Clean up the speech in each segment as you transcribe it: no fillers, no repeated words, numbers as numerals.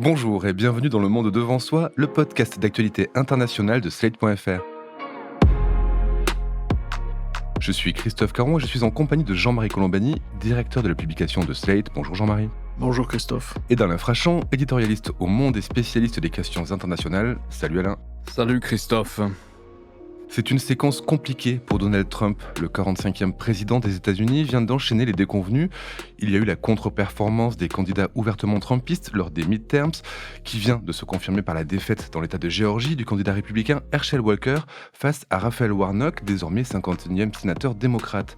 Bonjour et bienvenue dans Le Monde Devant Soi, le podcast d'actualité internationale de Slate.fr. Je suis Christophe Caron et je suis en compagnie de Jean-Marie Colombani, directeur de la publication de Slate. Bonjour Jean-Marie. Bonjour Christophe. Et d'Alain Frachon, éditorialiste au Monde et spécialiste des questions internationales. Salut Alain. Salut Christophe. C'est une séquence compliquée pour Donald Trump. Le 45e président des États-Unis vient d'enchaîner les déconvenus. Il y a eu la contre-performance des candidats ouvertement trumpistes lors des midterms, qui vient de se confirmer par la défaite dans l'État de Géorgie du candidat républicain Herschel Walker face à Raphaël Warnock, désormais 51e sénateur démocrate.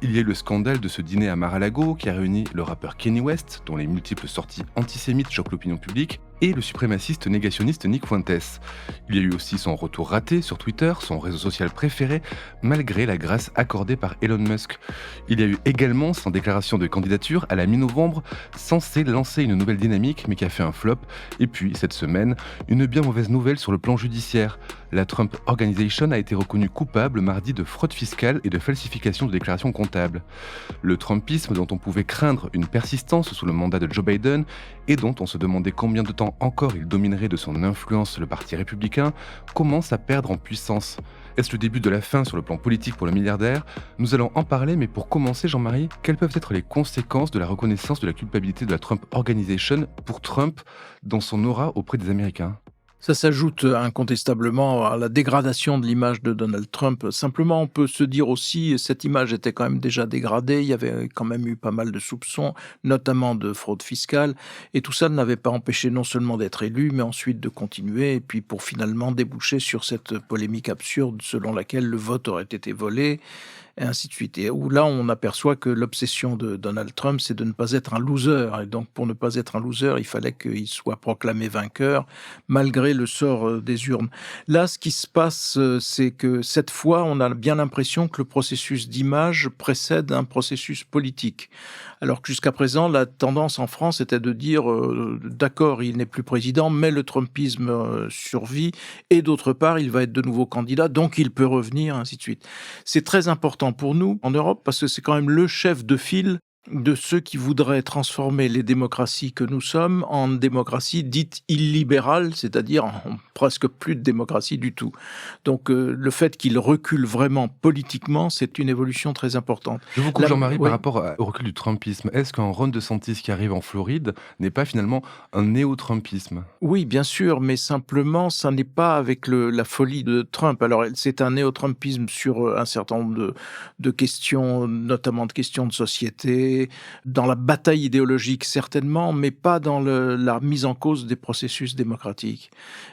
Il y a eu le scandale de ce dîner à Mar-a-Lago qui a réuni le rappeur Kanye West, dont les multiples sorties antisémites choquent l'opinion publique, et le suprémaciste négationniste Nick Fuentes. Il y a eu aussi son retour raté sur Twitter, son réseau social préféré, malgré la grâce accordée par Elon Musk. Il y a eu également son déclaration de candidature à la mi-novembre, censée lancer une nouvelle dynamique, mais qui a fait un flop. Et puis, cette semaine, une bien mauvaise nouvelle sur le plan judiciaire. La Trump Organization a été reconnue coupable mardi de fraude fiscale et de falsification de déclarations comptables. Le Trumpisme, dont on pouvait craindre une persistance sous le mandat de Joe Biden et dont on se demandait combien de temps encore il dominerait de son influence le parti républicain, commence à perdre en puissance. Est-ce le début de la fin sur le plan politique pour le milliardaire ? Nous allons en parler, mais pour commencer, Jean-Marie, quelles peuvent être les conséquences de la reconnaissance de la culpabilité de la Trump Organization pour Trump dans son aura auprès des Américains ? Ça s'ajoute incontestablement à la dégradation de l'image de Donald Trump. Simplement, on peut se dire aussi, cette image était quand même déjà dégradée, il y avait quand même eu pas mal de soupçons, notamment de fraude fiscale, et tout ça ne l'avait pas empêché non seulement d'être élu, mais ensuite de continuer, et puis pour finalement déboucher sur cette polémique absurde selon laquelle le vote aurait été volé, et ainsi de suite. Et où là, on aperçoit que l'obsession de Donald Trump, c'est de ne pas être un loser. Et donc, pour ne pas être un loser, il fallait qu'il soit proclamé vainqueur, malgré le sort des urnes. Là, ce qui se passe, c'est que cette fois, on a bien l'impression que le processus d'image précède un processus politique. Alors que jusqu'à présent, la tendance en France était de dire d'accord, il n'est plus président, mais le Trumpisme survit, et d'autre part, il va être de nouveau candidat, donc il peut revenir, ainsi de suite. C'est très important pour nous en Europe parce que c'est quand même le chef de file de ceux qui voudraient transformer les démocraties que nous sommes en démocraties dites illibérales, c'est-à-dire en presque plus de démocratie du tout. Donc le fait qu'il recule vraiment politiquement, c'est une évolution très importante. Je vous coupe Jean-Marie, oui. par rapport au recul du Trumpisme. Est-ce qu'un Ron DeSantis qui arrive en Floride n'est pas finalement un néo-Trumpisme ? Oui, bien sûr, mais simplement, ça n'est pas avec la folie de Trump. Alors, c'est un néo-Trumpisme sur un certain nombre de questions, notamment de questions de société, dans la bataille idéologique certainement, mais pas dans la mise en cause des processus démocratiques.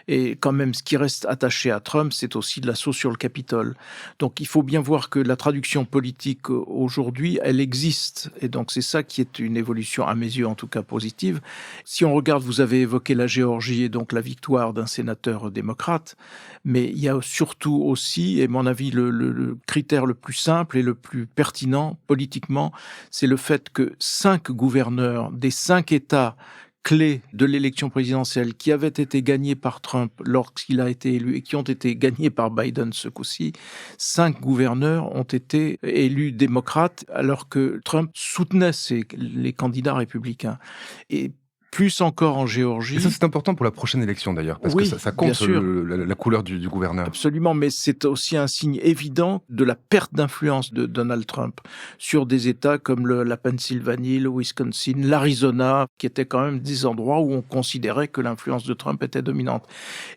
Et quand même, ce qui reste attaché à Trump, c'est aussi de l'assaut sur le Capitole. Donc, il faut bien voir que la traduction politique aujourd'hui, elle existe. Et donc, c'est ça qui est une évolution, à mes yeux en tout cas, positive. Si on regarde, vous avez évoqué la Géorgie et donc la victoire d'un sénateur démocrate, mais il y a surtout aussi, et à mon avis, le critère le plus simple et le plus pertinent politiquement, c'est le fait que 5 gouverneurs des 5 États clés de l'élection présidentielle qui avaient été gagnés par Trump lorsqu'il a été élu et qui ont été gagnés par Biden ce coup-ci, 5 gouverneurs ont été élus démocrates alors que Trump soutenait les candidats républicains. Et plus encore en Géorgie. Et ça, c'est important pour la prochaine élection d'ailleurs, parce oui, que ça compte la couleur du gouverneur. Absolument, mais c'est aussi un signe évident de la perte d'influence de Donald Trump sur des États comme la Pennsylvanie, le Wisconsin, l'Arizona, qui étaient quand même des endroits où on considérait que l'influence de Trump était dominante.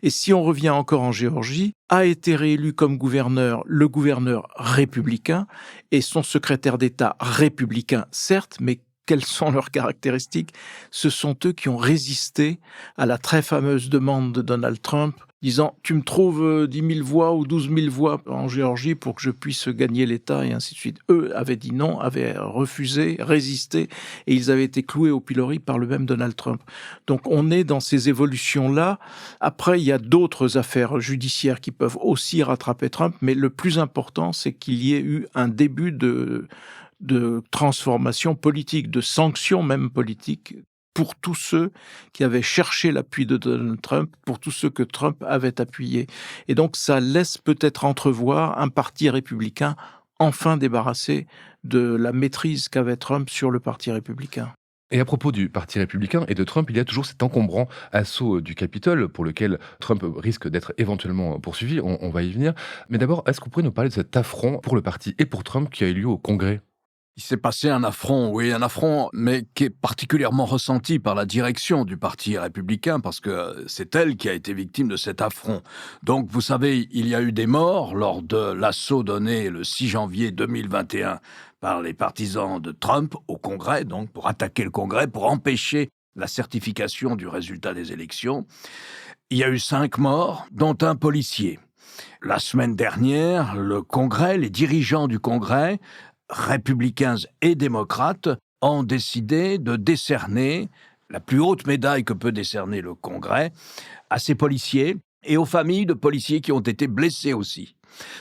Et si on revient encore en Géorgie, a été réélu comme gouverneur le gouverneur républicain et son secrétaire d'État républicain, certes, mais quelles sont leurs caractéristiques ? Ce sont eux qui ont résisté à la très fameuse demande de Donald Trump, disant « tu me trouves 10 000 voix ou 12 000 voix en Géorgie pour que je puisse gagner l'État » et ainsi de suite. Eux avaient dit non, avaient refusé, résisté, et ils avaient été cloués au pilori par le même Donald Trump. Donc on est dans ces évolutions-là. Après, il y a d'autres affaires judiciaires qui peuvent aussi rattraper Trump, mais le plus important, c'est qu'il y ait eu un début de transformation politique, de sanctions même politiques, pour tous ceux qui avaient cherché l'appui de Donald Trump, pour tous ceux que Trump avait appuyés. Et donc ça laisse peut-être entrevoir un parti républicain enfin débarrassé de la maîtrise qu'avait Trump sur le parti républicain. Et à propos du Parti républicain et de Trump, il y a toujours cet encombrant assaut du Capitole pour lequel Trump risque d'être éventuellement poursuivi. On va y venir. Mais d'abord, est-ce que vous pourriez nous parler de cet affront pour le parti et pour Trump qui a eu lieu au Congrès? Il s'est passé un affront, oui, un affront, mais qui est particulièrement ressenti par la direction du Parti républicain, parce que c'est elle qui a été victime de cet affront. Donc, vous savez, il y a eu des morts lors de l'assaut donné le 6 janvier 2021 par les partisans de Trump au Congrès, donc pour attaquer le Congrès, pour empêcher la certification du résultat des élections. Il y a eu 5 morts, dont un policier. La semaine dernière, le Congrès, les dirigeants du Congrès, républicains et démocrates, ont décidé de décerner la plus haute médaille que peut décerner le Congrès à ces policiers et aux familles de policiers qui ont été blessés aussi.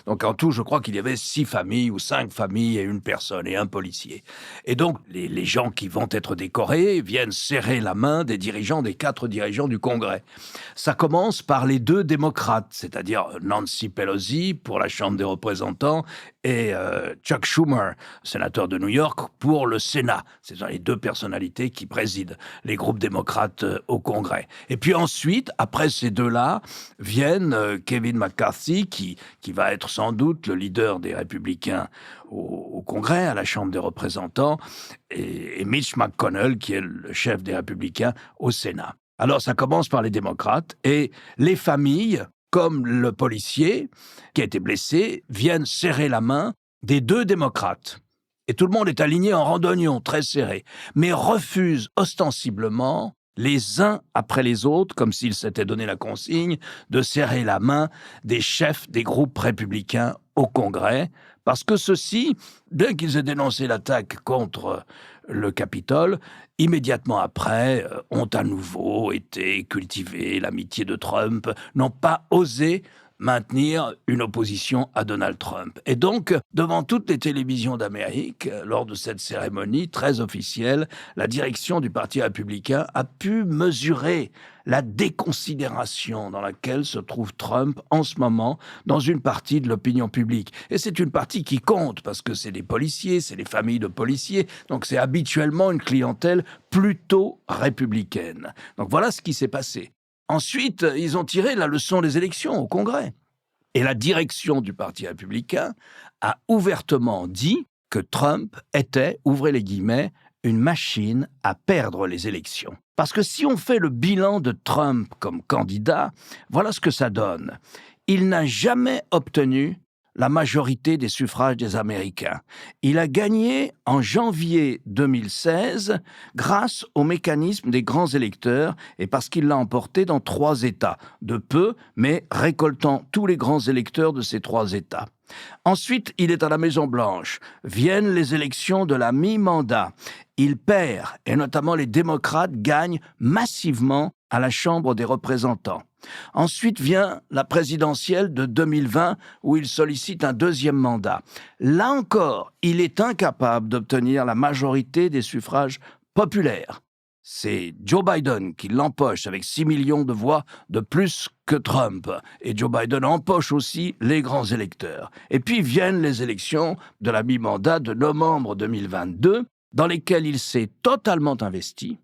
Donc en tout, je crois qu'il y avait 6 familles ou 5 familles et une personne et un policier. Et donc les gens qui vont être décorés viennent serrer la main des dirigeants, des 4 dirigeants du Congrès. Ça commence par les 2 démocrates, c'est-à-dire Nancy Pelosi pour la Chambre des représentants et Chuck Schumer, sénateur de New York, pour le Sénat. Ce sont les 2 personnalités qui président les groupes démocrates au Congrès. Et puis ensuite, après ces 2-là, viennent Kevin McCarthy, qui va être sans doute le leader des républicains au Congrès, à la Chambre des représentants, et Mitch McConnell, qui est le chef des républicains au Sénat. Alors ça commence par les démocrates, et les familles, comme le policier qui a été blessé, viennent serrer la main des 2 démocrates. Et tout le monde est aligné en randonnion, très serré, mais refuse ostensiblement, les uns après les autres, comme s'ils s'étaient donné la consigne, de serrer la main des chefs des groupes républicains au Congrès, parce que ceux-ci, bien qu'ils aient dénoncé l'attaque contre le Capitole, immédiatement après, ont à nouveau été cultivés l'amitié de Trump, n'ont pas osé maintenir une opposition à Donald Trump. Et donc, devant toutes les télévisions d'Amérique, lors de cette cérémonie très officielle, la direction du Parti républicain a pu mesurer la déconsidération dans laquelle se trouve Trump en ce moment dans une partie de l'opinion publique. Et c'est une partie qui compte, parce que c'est des policiers, c'est les familles de policiers, donc c'est habituellement une clientèle plutôt républicaine. Donc voilà ce qui s'est passé. Ensuite, ils ont tiré la leçon des élections au Congrès. Et la direction du Parti républicain a ouvertement dit que Trump était, ouvrez les guillemets, une machine à perdre les élections. Parce que si on fait le bilan de Trump comme candidat, voilà ce que ça donne. Il n'a jamais obtenu la majorité des suffrages des Américains. Il a gagné en janvier 2016 grâce au mécanisme des grands électeurs et parce qu'il l'a emporté dans 3 États, de peu, mais récoltant tous les grands électeurs de ces 3 États. Ensuite, il est à la Maison-Blanche. Viennent les élections de la mi-mandat. Il perd, et notamment les démocrates gagnent massivement à la Chambre des représentants. Ensuite vient la présidentielle de 2020 où il sollicite un 2e mandat. Là encore, il est incapable d'obtenir la majorité des suffrages populaires. C'est Joe Biden qui l'empoche avec 6 millions de voix de plus que Trump. Et Joe Biden empoche aussi les grands électeurs. Et puis viennent les élections de la mi-mandat de novembre 2022 dans lesquelles il s'est totalement investi,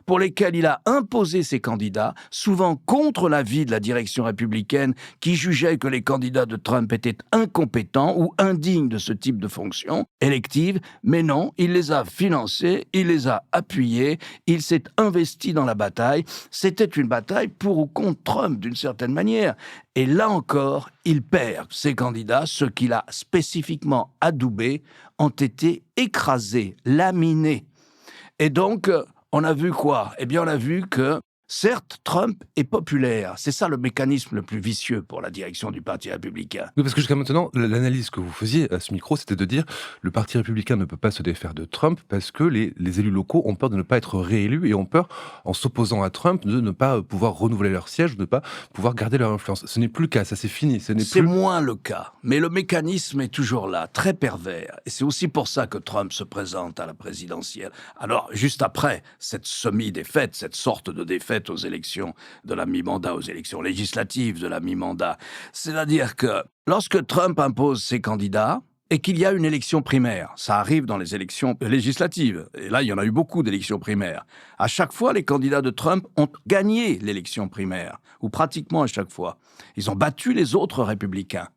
pour lesquels il a imposé ses candidats, souvent contre l'avis de la direction républicaine qui jugeait que les candidats de Trump étaient incompétents ou indignes de ce type de fonction élective, mais non, il les a financés, il les a appuyés, il s'est investi dans la bataille. C'était une bataille pour ou contre Trump d'une certaine manière. Et là encore, il perd. Ses candidats, ceux qu'il a spécifiquement adoubés, ont été écrasés, laminés. Et donc, on a vu quoi? Eh bien, on a vu que, certes, Trump est populaire. C'est ça le mécanisme le plus vicieux pour la direction du Parti républicain. Oui, parce que jusqu'à maintenant, l'analyse que vous faisiez à ce micro, c'était de dire le Parti républicain ne peut pas se défaire de Trump parce que les élus locaux ont peur de ne pas être réélus et ont peur, en s'opposant à Trump, de ne pas pouvoir renouveler leur siège, de ne pas pouvoir garder leur influence. Ce n'est plus le cas, ça c'est fini. C'est moins le cas, mais le mécanisme est toujours là, très pervers. Et c'est aussi pour ça que Trump se présente à la présidentielle. Alors, juste après cette semi-défaite, cette sorte de défaite aux élections de la mi-mandat, aux élections législatives de la mi-mandat, c'est-à-dire que lorsque Trump impose ses candidats, et qu'il y a une élection primaire. Ça arrive dans les élections législatives. Et là, il y en a eu beaucoup d'élections primaires. À chaque fois, les candidats de Trump ont gagné l'élection primaire, ou pratiquement à chaque fois. Ils ont battu les autres républicains.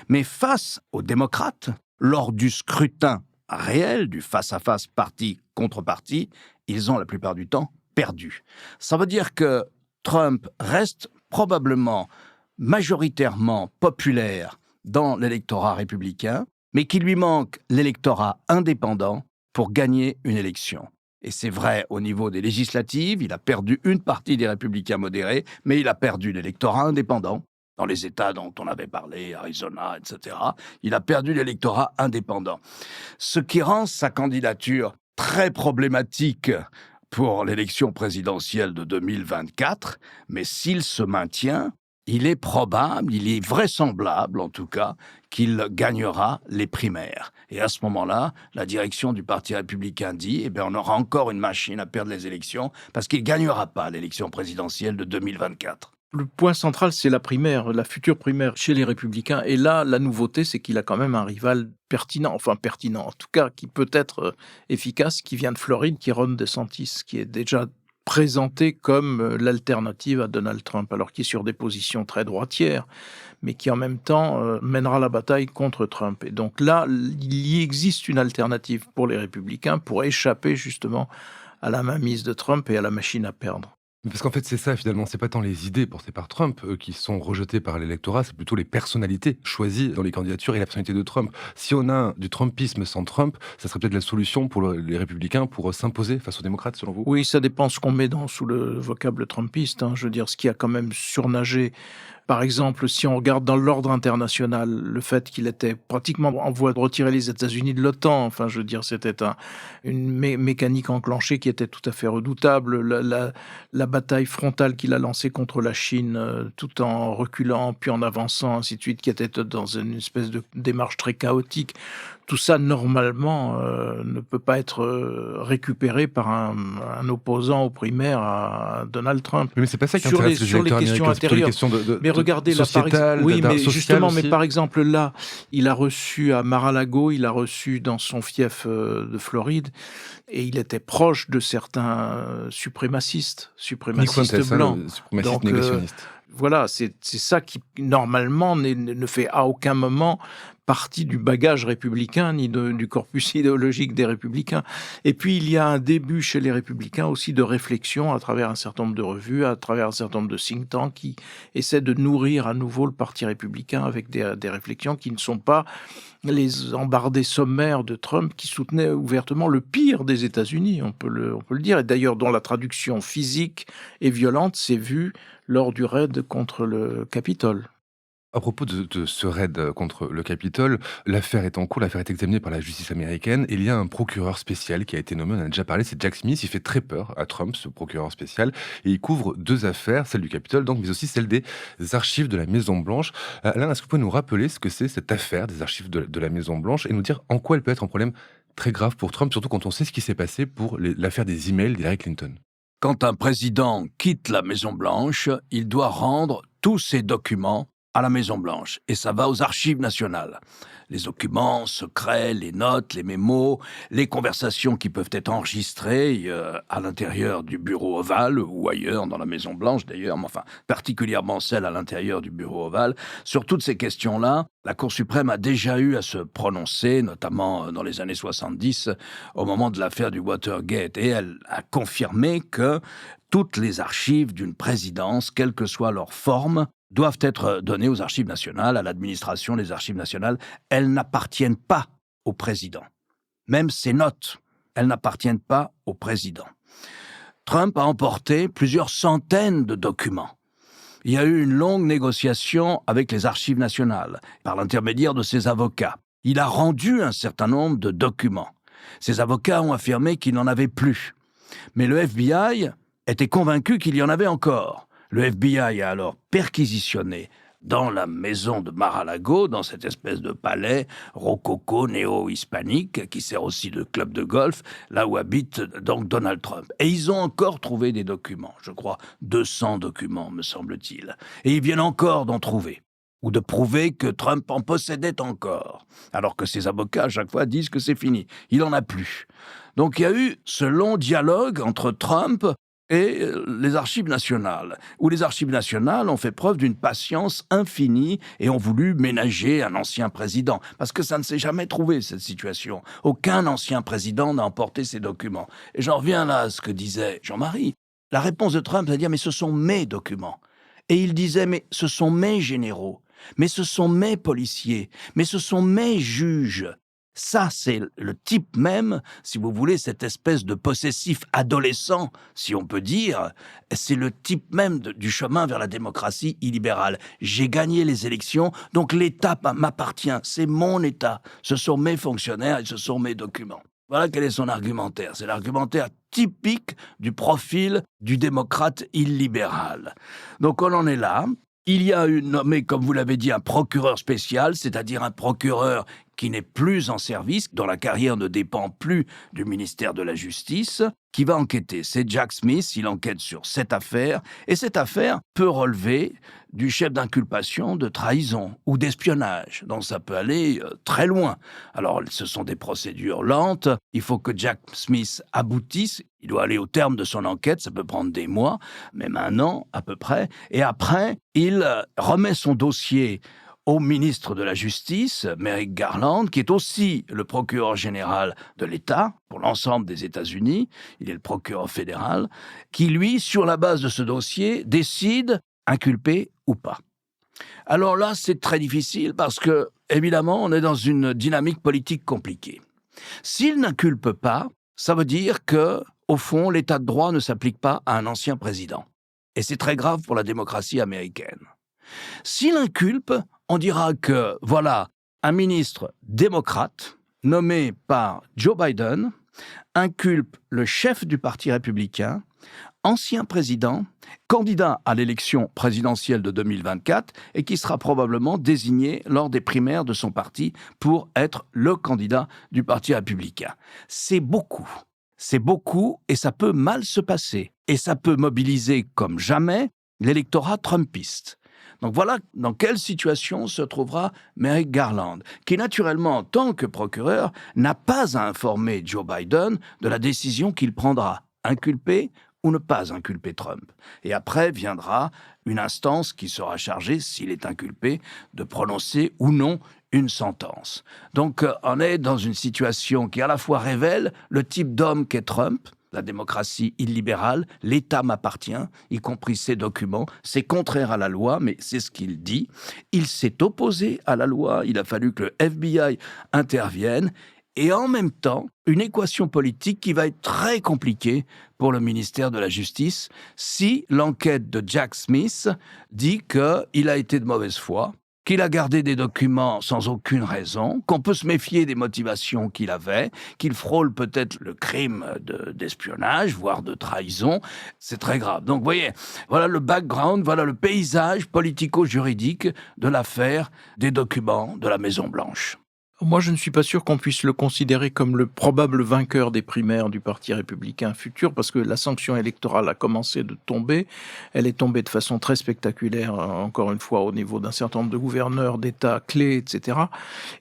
Mais face aux démocrates, lors du scrutin réel, du face-à-face parti contre parti, ils ont la plupart du temps perdu. Ça veut dire que Trump reste probablement majoritairement populaire dans l'électorat républicain, mais qu'il lui manque l'électorat indépendant pour gagner une élection. Et c'est vrai au niveau des législatives, il a perdu une partie des républicains modérés, mais il a perdu l'électorat indépendant. Dans les États dont on avait parlé, Arizona, etc., il a perdu l'électorat indépendant. Ce qui rend sa candidature très problématique pour l'élection présidentielle de 2024, mais s'il se maintient, il est probable, il est vraisemblable en tout cas, qu'il gagnera les primaires. Et à ce moment-là, la direction du Parti républicain dit, on aura encore une machine à perdre les élections, parce qu'il ne gagnera pas l'élection présidentielle de 2024. Le point central, c'est la primaire, la future primaire chez les Républicains. Et là, la nouveauté, c'est qu'il a quand même un rival pertinent, en tout cas, qui peut être efficace, qui vient de Floride, qui est Ron DeSantis, qui est déjà présenté comme l'alternative à Donald Trump, alors qu'il est sur des positions très droitières, mais qui en même temps mènera la bataille contre Trump. Et donc là, il y existe une alternative pour les Républicains pour échapper justement à la mainmise de Trump et à la machine à perdre. Parce qu'en fait, c'est ça finalement, c'est pas tant les idées portées par Trump qui sont rejetées par l'électorat, c'est plutôt les personnalités choisies dans les candidatures et la personnalité de Trump. Si on a du Trumpisme sans Trump, ça serait peut-être la solution pour les républicains pour s'imposer face aux démocrates, selon vous? Oui, ça dépend ce qu'on met sous le vocable trumpiste. Je veux dire, ce qui a quand même surnagé. Par exemple, si on regarde dans l'ordre international, le fait qu'il était pratiquement en voie de retirer les États-Unis de l'OTAN, je veux dire, c'était une mécanique enclenchée qui était tout à fait redoutable. La bataille frontale qu'il a lancée contre la Chine, tout en reculant, puis en avançant, ainsi de suite, qui était dans une espèce de démarche très chaotique. Tout ça, normalement, ne peut pas être récupéré par un opposant aux primaires à Donald Trump. Mais c'est pas ça qui intéresse les électeurs américains, c'est plutôt les questions mais regardez là, par exemple, là, il a reçu à Mar-a-Lago, il a reçu dans son fief de Floride, et il était proche de certains suprémacistes blancs. Suprémaciste négationniste. Voilà, c'est ça qui, normalement, ne fait à aucun moment partie du bagage républicain, ni du corpus idéologique des républicains. Et puis, il y a un début chez les républicains aussi de réflexion à travers un certain nombre de revues, à travers un certain nombre de think tanks qui essaient de nourrir à nouveau le parti républicain avec des réflexions qui ne sont pas les embardés sommaires de Trump qui soutenaient ouvertement le pire des États-Unis, on peut le dire, et d'ailleurs dont la traduction physique et violente s'est vue lors du raid contre le Capitole. À propos de ce raid contre le Capitole, l'affaire est en cours, l'affaire est examinée par la justice américaine, et il y a un procureur spécial qui a été nommé, on en a déjà parlé, c'est Jack Smith, il fait très peur à Trump, ce procureur spécial, et il couvre deux affaires, celle du Capitole, donc, mais aussi celle des archives de la Maison-Blanche. Alain, est-ce que vous pouvez nous rappeler ce que c'est cette affaire des archives de la Maison-Blanche, et nous dire en quoi elle peut être un problème très grave pour Trump, surtout quand on sait ce qui s'est passé pour l'affaire des emails d'Hillary Clinton? Quand un président quitte la Maison-Blanche, il doit rendre tous ses documents à la Maison-Blanche. Et ça va aux archives nationales. Les documents secrets, les notes, les mémos, les conversations qui peuvent être enregistrées à l'intérieur du bureau ovale ou ailleurs dans la Maison-Blanche d'ailleurs, mais enfin particulièrement celles à l'intérieur du bureau ovale. Sur toutes ces questions-là, la Cour suprême a déjà eu à se prononcer, notamment dans les années 70, au moment de l'affaire du Watergate. Et elle a confirmé que toutes les archives d'une présidence, quelle que soit leur forme, doivent être données aux archives nationales, à l'administration des archives nationales. Elles n'appartiennent pas au président. Même ces notes, elles n'appartiennent pas au président. Trump a emporté plusieurs centaines de documents. Il y a eu une longue négociation avec les archives nationales, par l'intermédiaire de ses avocats. Il a rendu un certain nombre de documents. Ses avocats ont affirmé qu'il n'en avait plus. Mais le FBI était convaincu qu'il y en avait encore. Le FBI a alors perquisitionné dans la maison de Mar-a-Lago, dans cette espèce de palais rococo néo-hispanique qui sert aussi de club de golf, là où habite donc Donald Trump. Et ils ont encore trouvé des documents, je crois 200 documents me semble-t-il. Et ils viennent encore d'en trouver. ou de prouver que Trump en possédait encore, alors que ses avocats à chaque fois disent que c'est fini, il n'en a plus. Donc il y a eu ce long dialogue entre Trump et les archives nationales, où les archives nationales ont fait preuve d'une patience infinie et ont voulu ménager un ancien président, parce que ça ne s'est jamais trouvé, cette situation. Aucun ancien président n'a emporté ces documents. Et j'en reviens là à ce que disait Jean-Marie. La réponse de Trump, c'est de dire « mais ce sont mes documents ». Et il disait « mais ce sont mes généraux, mais ce sont mes policiers, mais ce sont mes juges ». Ça, c'est le type même, si vous voulez, cette espèce de possessif adolescent, si on peut dire, c'est le type même du chemin vers la démocratie illibérale. J'ai gagné les élections, donc l'État m'appartient, c'est mon État. Ce sont mes fonctionnaires et ce sont mes documents. Voilà quel est son argumentaire. C'est l'argumentaire typique du profil du démocrate illibéral. Donc on en est là. Il y a eu nommé, comme vous l'avez dit, un procureur spécial, c'est-à-dire un procureur qui n'est plus en service, dont la carrière ne dépend plus du ministère de la Justice, qui va enquêter. C'est Jack Smith, il enquête sur cette affaire, et cette affaire peut relever du chef d'inculpation de trahison ou d'espionnage, donc ça peut aller très loin. Alors, ce sont des procédures lentes, il faut que Jack Smith aboutisse, il doit aller au terme de son enquête, ça peut prendre des mois, même un an à peu près, et après, il remet son dossier au ministre de la Justice, Merrick Garland, qui est aussi le procureur général de l'État pour l'ensemble des États-Unis, il est le procureur fédéral, qui lui, sur la base de ce dossier, décide inculper ou pas. Alors là, c'est très difficile parce que, évidemment, on est dans une dynamique politique compliquée. S'il n'inculpe pas, ça veut dire que, au fond, l'état de droit ne s'applique pas à un ancien président. Et c'est très grave pour la démocratie américaine. S'il inculpe, on dira que, voilà, un ministre démocrate, nommé par Joe Biden, inculpe le chef du Parti républicain, ancien président, candidat à l'élection présidentielle de 2024 et qui sera probablement désigné lors des primaires de son parti pour être le candidat du Parti républicain. C'est beaucoup et ça peut mal se passer. Et ça peut mobiliser comme jamais l'électorat trumpiste. Donc voilà dans quelle situation se trouvera Merrick Garland, qui naturellement, en tant que procureur, n'a pas à informer Joe Biden de la décision qu'il prendra, inculper ou ne pas inculper Trump. Et après viendra une instance qui sera chargée, s'il est inculpé, de prononcer ou non une sentence. Donc on est dans une situation qui à la fois révèle le type d'homme qu'est Trump, la démocratie illibérale, l'État m'appartient, y compris ses documents. C'est contraire à la loi, mais c'est ce qu'il dit. Il s'est opposé à la loi, il a fallu que le FBI intervienne. Et en même temps, une équation politique qui va être très compliquée pour le ministère de la Justice si l'enquête de Jack Smith dit qu'il a été de mauvaise foi, qu'il a gardé des documents sans aucune raison, qu'on peut se méfier des motivations qu'il avait, qu'il frôle peut-être le crime d'espionnage, voire de trahison. C'est très grave. Donc, vous voyez, voilà le background, voilà le paysage politico-juridique de l'affaire des documents de la Maison-Blanche. Moi, je ne suis pas sûr qu'on puisse le considérer comme le probable vainqueur des primaires du Parti républicain futur, parce que la sanction électorale a commencé de tomber. Elle est tombée de façon très spectaculaire, encore une fois, au niveau d'un certain nombre de gouverneurs d'États clés, etc.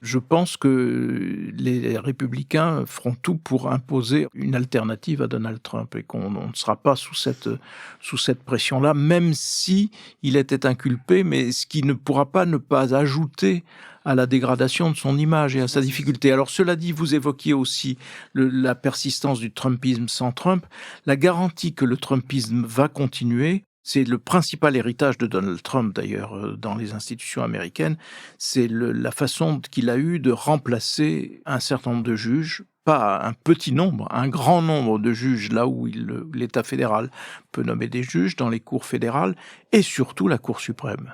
Je pense que les républicains feront tout pour imposer une alternative à Donald Trump et qu'on ne sera pas sous cette pression-là, même si il était inculpé, mais ce qui ne pourra pas ne pas ajouter à la dégradation de son image et à sa difficulté. Alors cela dit, vous évoquiez aussi la persistance du Trumpisme sans Trump. La garantie que le Trumpisme va continuer, c'est le principal héritage de Donald Trump d'ailleurs dans les institutions américaines, c'est la façon qu'il a eu de remplacer un certain nombre de juges, pas un petit nombre, un grand nombre de juges là où l'État fédéral peut nommer des juges dans les cours fédérales et surtout la Cour suprême.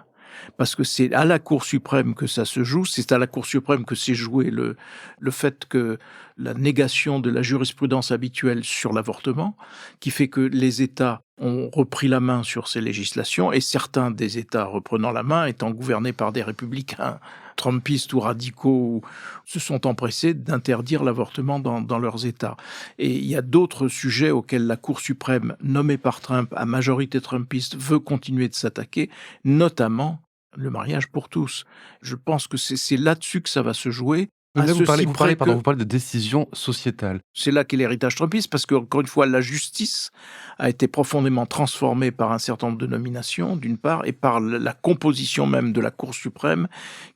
Parce que c'est à la Cour suprême que ça se joue, c'est à la Cour suprême que s'est joué le fait que la négation de la jurisprudence habituelle sur l'avortement, qui fait que les États ont repris la main sur ces législations, et certains des États reprenant la main, étant gouvernés par des républicains trumpistes ou radicaux, se sont empressés d'interdire l'avortement dans leurs États. Et il y a d'autres sujets auxquels la Cour suprême, nommée par Trump, à majorité trumpiste, veut continuer de s'attaquer, notamment le mariage pour tous. Je pense que c'est là-dessus que ça va se jouer. Mais À là, ceci près que vous parlez de décision sociétale. c'est là qu'est l'héritage trumpiste, parce qu'encore une fois, la justice a été profondément transformée par un certain nombre de nominations, d'une part, et par la composition même de la Cour suprême,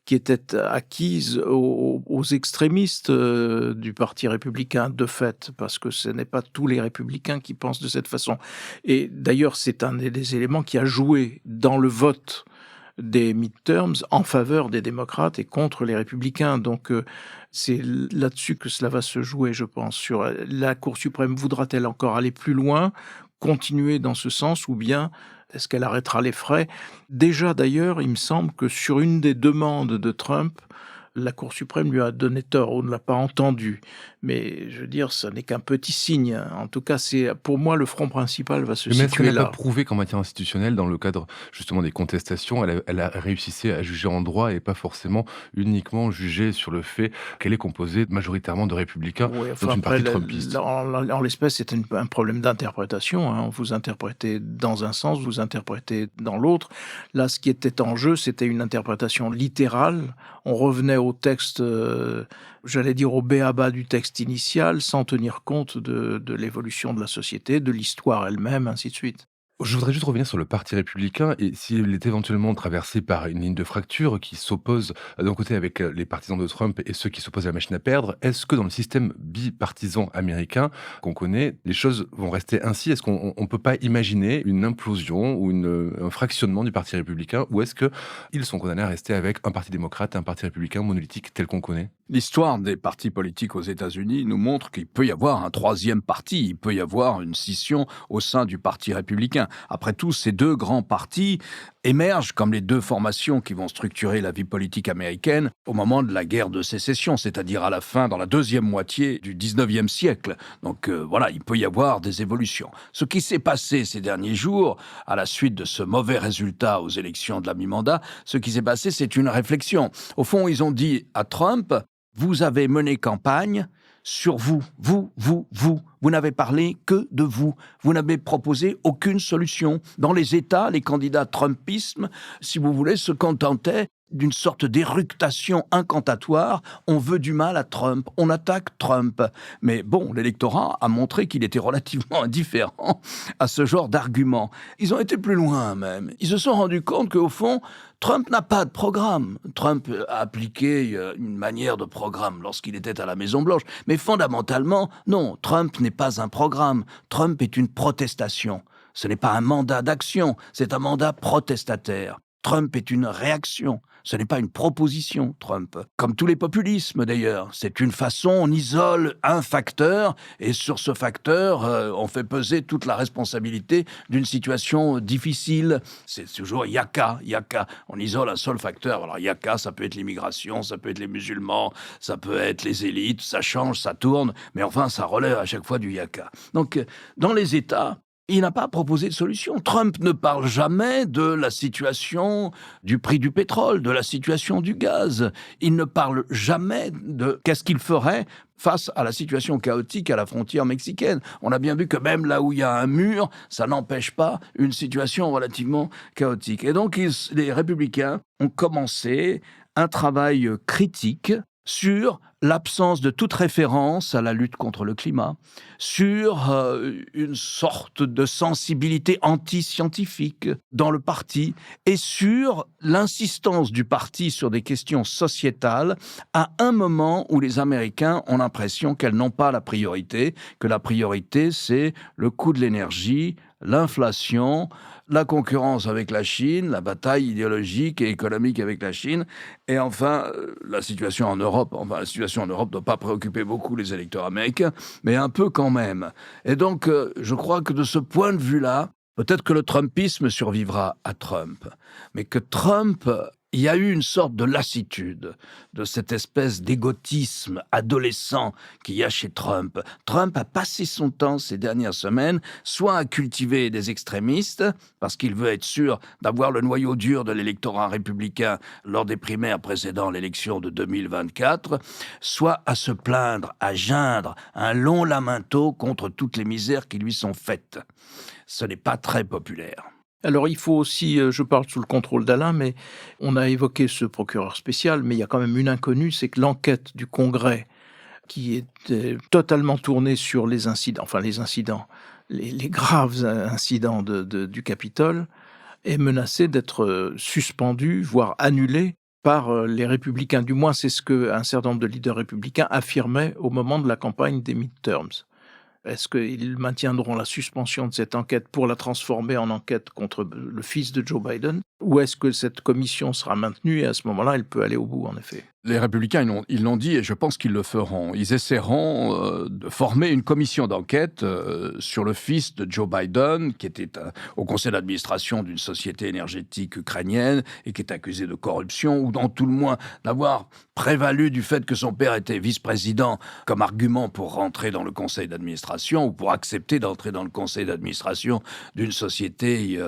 qui était acquise aux extrémistes du Parti républicain, de fait, parce que ce n'est pas tous les républicains qui pensent de cette façon. Et d'ailleurs, c'est un des éléments qui a joué dans le vote des midterms en faveur des démocrates et contre les républicains. Donc c'est là-dessus que cela va se jouer, je pense. Sur la Cour suprême voudra-t-elle encore aller plus loin, continuer dans ce sens, ou bien est-ce qu'elle arrêtera les frais? Déjà d'ailleurs, il me semble que sur une des demandes de Trump, la Cour suprême lui a donné tort, on ne l'a pas entendu. Mais je veux dire, ça n'est qu'un petit signe. En tout cas, c'est pour moi le front principal va se Mais est-ce qu'elle situer n'a pas là. prouvé qu'en matière institutionnelle, dans le cadre justement des contestations, elle a réussi à juger en droit et pas forcément uniquement juger sur le fait qu'elle est composée majoritairement de républicains, Oui, dont enfin une après, partie trumpiste? en l'espèce, c'est un problème d'interprétation, hein. Vous interprétez dans un sens, vous interprétez dans l'autre. Là, ce qui était en jeu, c'était une interprétation littérale. On revenait au texte, j'allais dire au b.a.-ba du texte initial, sans tenir compte de l'évolution de la société, de l'histoire elle-même, ainsi de suite. Je voudrais juste revenir sur le Parti républicain et s'il est éventuellement traversé par une ligne de fracture qui s'oppose d'un côté avec les partisans de Trump et ceux qui s'opposent à la machine à perdre, est-ce que dans le système bipartisan américain qu'on connaît, les choses vont rester ainsi? Est-ce qu'on ne peut pas imaginer une implosion ou un fractionnement du Parti républicain, ou est-ce qu'ils sont condamnés à rester avec un parti démocrate et un parti républicain monolithique tel qu'on connaît? L'histoire des partis politiques aux États-Unis nous montre qu'il peut y avoir un troisième parti, il peut y avoir une scission au sein du Parti républicain. Après tout, ces deux grands partis émergent comme les deux formations qui vont structurer la vie politique américaine au moment de la guerre de sécession, c'est-à-dire à la fin, dans la deuxième moitié du 19e siècle. Donc voilà, il peut y avoir des évolutions. Ce qui s'est passé ces derniers jours, à la suite de ce mauvais résultat aux élections de la mi-mandat, ce qui s'est passé, c'est une réflexion. Au fond, ils ont dit à Trump: vous avez mené campagne sur vous. Vous n'avez parlé que de vous. Vous n'avez proposé aucune solution. Dans les États, les candidats trumpisme, si vous voulez, se contentaient d'une sorte d'éructation incantatoire. On veut du mal à Trump, on attaque Trump. Mais bon, l'électorat a montré qu'il était relativement indifférent à ce genre d'arguments. Ils ont été plus loin même. Ils se sont rendus compte qu'au fond, Trump n'a pas de programme. Trump a appliqué une manière de programme lorsqu'il était à la Maison-Blanche. Mais fondamentalement, non, Trump n'est pas un programme. Trump est une protestation. Ce n'est pas un mandat d'action, c'est un mandat protestataire. Trump est une réaction, ce n'est pas une proposition, Trump. Comme tous les populismes d'ailleurs, c'est une façon, on isole un facteur et sur ce facteur, on fait peser toute la responsabilité d'une situation difficile. C'est toujours yaka. On isole un seul facteur. Alors yaka, ça peut être l'immigration, ça peut être les musulmans, ça peut être les élites, ça change, ça tourne, mais enfin ça relève à chaque fois du yaka. Donc dans les États, il n'a pas proposé de solution. Trump ne parle jamais de la situation du prix du pétrole, de la situation du gaz. Il ne parle jamais de qu'est-ce qu'il ferait face à la situation chaotique à la frontière mexicaine. On a bien vu que même là où il y a un mur, ça n'empêche pas une situation relativement chaotique. Et donc, les républicains ont commencé un travail critique sur l'absence de toute référence à la lutte contre le climat, sur une sorte de sensibilité anti-scientifique dans le parti et sur l'insistance du parti sur des questions sociétales à un moment où les Américains ont l'impression qu'elles n'ont pas la priorité, que la priorité c'est le coût de l'énergie, l'inflation, la concurrence avec la Chine, la bataille idéologique et économique avec la Chine, et enfin, la situation en Europe. Enfin, la situation en Europe ne doit pas préoccuper beaucoup les électeurs américains, mais un peu quand même. Et donc, je crois que de ce point de vue-là, peut-être que le Trumpisme survivra à Trump, mais que Trump... Il y a eu une sorte de lassitude, de cette espèce d'égotisme adolescent qu'il y a chez Trump. Trump a passé son temps ces dernières semaines, soit à cultiver des extrémistes, parce qu'il veut être sûr d'avoir le noyau dur de l'électorat républicain lors des primaires précédant l'élection de 2024, soit à se plaindre, à geindre un long lamento contre toutes les misères qui lui sont faites. Ce n'est pas très populaire. Alors il faut aussi, je parle sous le contrôle d'Alain, mais on a évoqué ce procureur spécial, mais il y a quand même une inconnue, c'est que l'enquête du Congrès qui était totalement tournée sur les incidents, les graves incidents du Capitole, est menacée d'être suspendue, voire annulée par les républicains. Du moins, c'est ce qu'un certain nombre de leaders républicains affirmaient au moment de la campagne des midterms. Est-ce qu'ils maintiendront la suspension de cette enquête pour la transformer en enquête contre le fils de Joe Biden? Ou est-ce que cette commission sera maintenue et à ce moment-là, elle peut aller au bout, en effet? Les républicains, ils l'ont dit et je pense qu'ils le feront. Ils essaieront de former une commission d'enquête sur le fils de Joe Biden, qui était au conseil d'administration d'une société énergétique ukrainienne et qui est accusé de corruption, ou dans tout le moins d'avoir prévalu du fait que son père était vice-président comme argument pour rentrer dans le conseil d'administration ou pour accepter d'entrer dans le conseil d'administration d'une société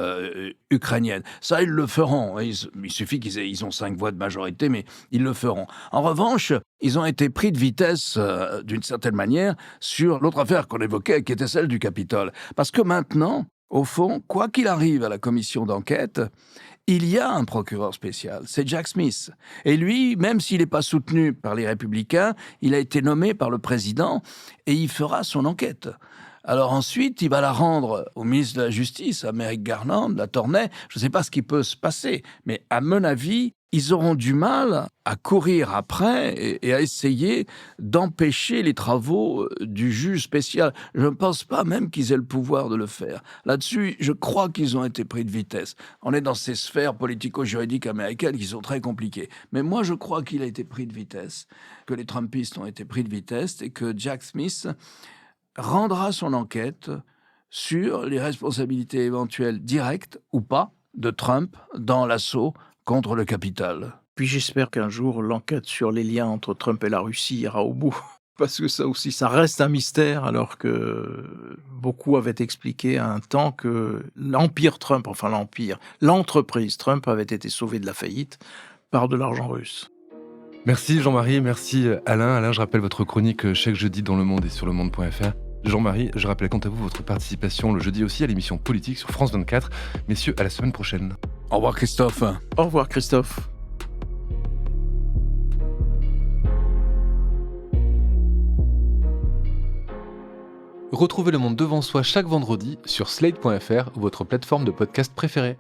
ukrainienne. Ça, ils le feront. Il suffit qu'ils ont 5 voix de majorité, mais ils le feront. En revanche, ils ont été pris de vitesse, d'une certaine manière, sur l'autre affaire qu'on évoquait, qui était celle du Capitole. Parce que maintenant, au fond, quoi qu'il arrive à la commission d'enquête, il y a un procureur spécial, c'est Jack Smith. Et lui, même s'il n'est pas soutenu par les républicains, il a été nommé par le président et il fera son enquête. Alors ensuite, il va la rendre au ministre de la Justice, à Merrick Garland, la Tornay. Je ne sais pas ce qui peut se passer, mais à mon avis, ils auront du mal à courir après et à essayer d'empêcher les travaux du juge spécial. Je ne pense pas même qu'ils aient le pouvoir de le faire. Là-dessus, je crois qu'ils ont été pris de vitesse. On est dans ces sphères politico-juridiques américaines qui sont très compliquées. Mais moi, je crois qu'il a été pris de vitesse, que les Trumpistes ont été pris de vitesse et que Jack Smith rendra son enquête sur les responsabilités éventuelles directes ou pas de Trump dans l'assaut contre le Capitole. Puis j'espère qu'un jour, l'enquête sur les liens entre Trump et la Russie ira au bout. Parce que ça aussi, ça reste un mystère, alors que beaucoup avaient expliqué à un temps que l'entreprise Trump avait été sauvée de la faillite par de l'argent russe. Merci Jean-Marie, merci Alain. Alain, je rappelle votre chronique chaque jeudi dans Le Monde et sur lemonde.fr. Jean-Marie, je rappelle quant à vous votre participation le jeudi aussi à l'émission Politique sur France 24. Messieurs, à la semaine prochaine. Au revoir Christophe. Au revoir Christophe. Retrouvez Le Monde devant soi chaque vendredi sur slate.fr ou votre plateforme de podcast préférée.